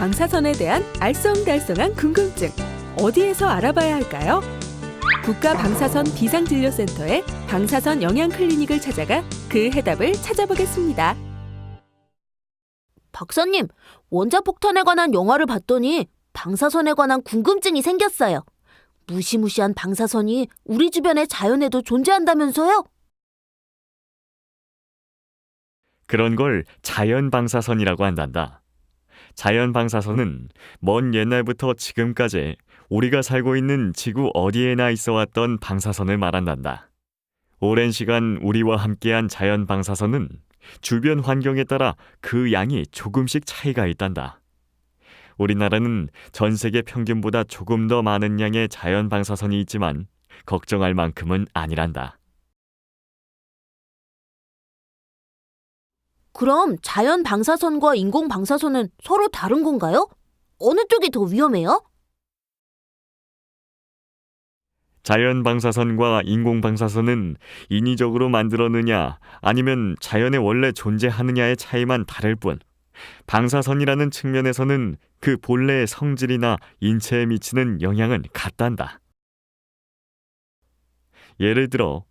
방사선에 대한 알쏭달쏭한 궁금증, 어디에서 알아봐야 할까요? 국가방사선 비상진료센터의 방사선 영양 클리닉을 찾아가 그 해답을 찾아보겠습니다. 박사님, 원자폭탄에 관한 영화를 봤더니 방사선에 관한 궁금증이 생겼어요. 무시무시한 방사선이 우리 주변의 자연에도 존재한다면서요? 그런 걸 자연방사선이라고 한단다. 자연방사선은 먼 옛날부터 지금까지 우리가 살고 있는 지구 어디에나 있어왔던 방사선을 말한단다. 오랜 시간 우리와 함께한 자연방사선은 주변 환경에 따라 그 양이 조금씩 차이가 있단다. 우리나라는 전 세계 평균보다 조금 더 많은 양의 자연방사선이 있지만 걱정할 만큼은 아니란다. 그럼 자연 방사선과 인공 방사선은 서로 다른 건가요? 어느 쪽이 더 위험해요? 자연방사선과 인공방사선은 인위적으로 만들었느냐 아니면 자연에 원래 존재하느냐의 차이만 다를 뿐, 방사선이라는 측면에서는 그 본래의 성질이나 인체에 미치는 영향은 같단다. 예를 들어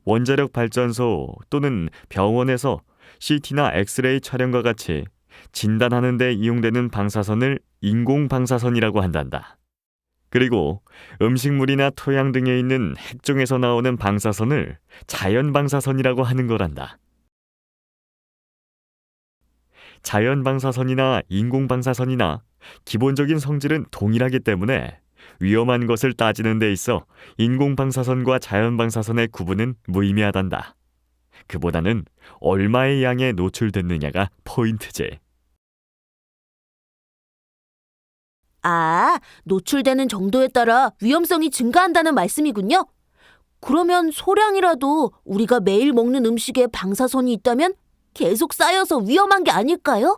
원자력 발전소 또는 병원에서 CT나 엑스레이 촬영과 같이 진단하는 데 이용되는 방사선을 인공방사선이라고 한단다. 그리고 음식물이나 토양 등에 있는 핵종에서 나오는 방사선을 자연방사선이라고 하는 거란다. 자연방사선이나 인공방사선이나 기본적인 성질은 동일하기 때문에 위험한 것을 따지는 데 있어 인공방사선과 자연방사선의 구분은 무의미하단다. 그보다는 얼마의 양에 노출됐느냐가 포인트지. 아, 노출되는 정도에 따라 위험성이 증가한다는 말씀이군요. 그러면 소량이라도 우리가 매일 먹는 음식에 방사선이 있다면 계속 쌓여서 위험한 게 아닐까요?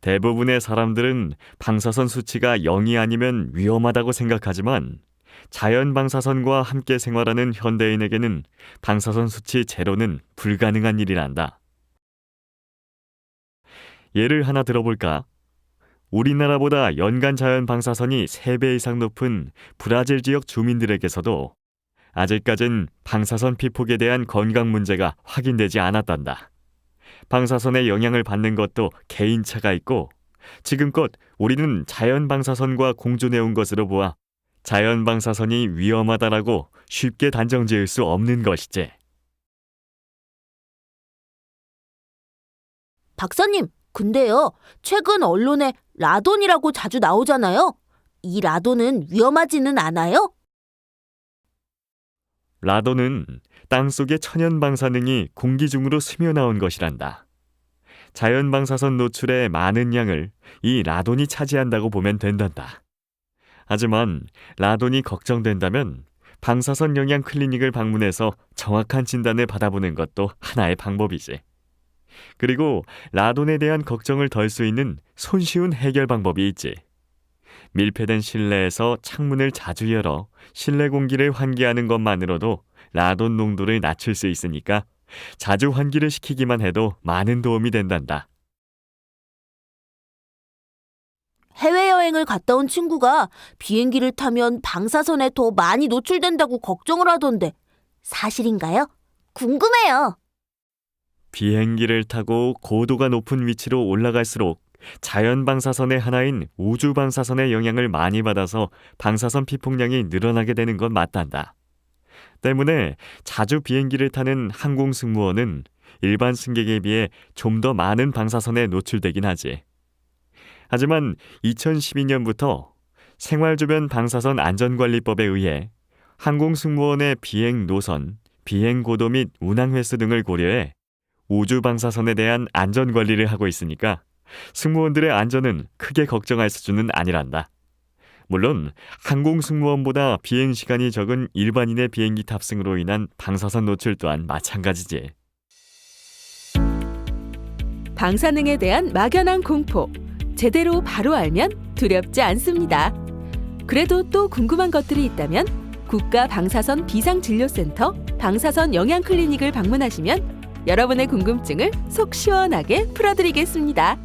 대부분의 사람들은 방사선 수치가 0이 아니면 위험하다고 생각하지만 자연방사선과 함께 생활하는 현대인에게는 방사선 수치 제로는 불가능한 일이란다. 예를 하나 들어볼까? 우리나라보다 연간 자연방사선이 3배 이상 높은 브라질 지역 주민들에게서도 아직까진 방사선 피폭에 대한 건강 문제가 확인되지 않았단다. 방사선의 영향을 받는 것도 개인차가 있고, 지금껏 우리는 자연방사선과 공존해온 것으로 보아 자연방사선이 위험하다라고 쉽게 단정지을 수 없는 것이지. 박사님, 근데요, 최근 언론에 라돈이라고 자주 나오잖아요. 이 라돈은 위험하지는 않아요? 라돈은 땅속의 천연 방사능이 공기 중으로 스며나온 것이란다. 자연방사선 노출의 많은 양을 이 라돈이 차지한다고 보면 된단다. 하지만 라돈이 걱정된다면 방사선 영양 클리닉을 방문해서 정확한 진단을 받아보는 것도 하나의 방법이지. 그리고 라돈에 대한 걱정을 덜 수 있는 손쉬운 해결 방법이 있지. 밀폐된 실내에서 창문을 자주 열어 실내 공기를 환기하는 것만으로도 라돈 농도를 낮출 수 있으니까 자주 환기를 시키기만 해도 많은 도움이 된단다. 해외여행을 갔다 온 친구가 비행기를 타면 방사선에 더 많이 노출된다고 걱정을 하던데 사실인가요? 궁금해요. 비행기를 타고 고도가 높은 위치로 올라갈수록 자연방사선의 하나인 우주방사선의 영향을 많이 받아서 방사선 피폭량이 늘어나게 되는 건 맞단다. 때문에 자주 비행기를 타는 항공승무원은 일반 승객에 비해 좀 더 많은 방사선에 노출되긴 하지. 하지만 2012년부터 생활주변 방사선 안전관리법에 의해 항공승무원의 비행 노선, 비행 고도 및 운항 횟수 등을 고려해 우주방사선에 대한 안전관리를 하고 있으니까 승무원들의 안전은 크게 걱정할 수준은 아니란다. 물론 항공승무원보다 비행시간이 적은 일반인의 비행기 탑승으로 인한 방사선 노출 또한 마찬가지지. 방사능에 대한 막연한 공포, 제대로 바로 알면 두렵지 않습니다. 그래도 또 궁금한 것들이 있다면 국가방사선 비상진료센터 방사선 영양클리닉을 방문하시면 여러분의 궁금증을 속 시원하게 풀어드리겠습니다.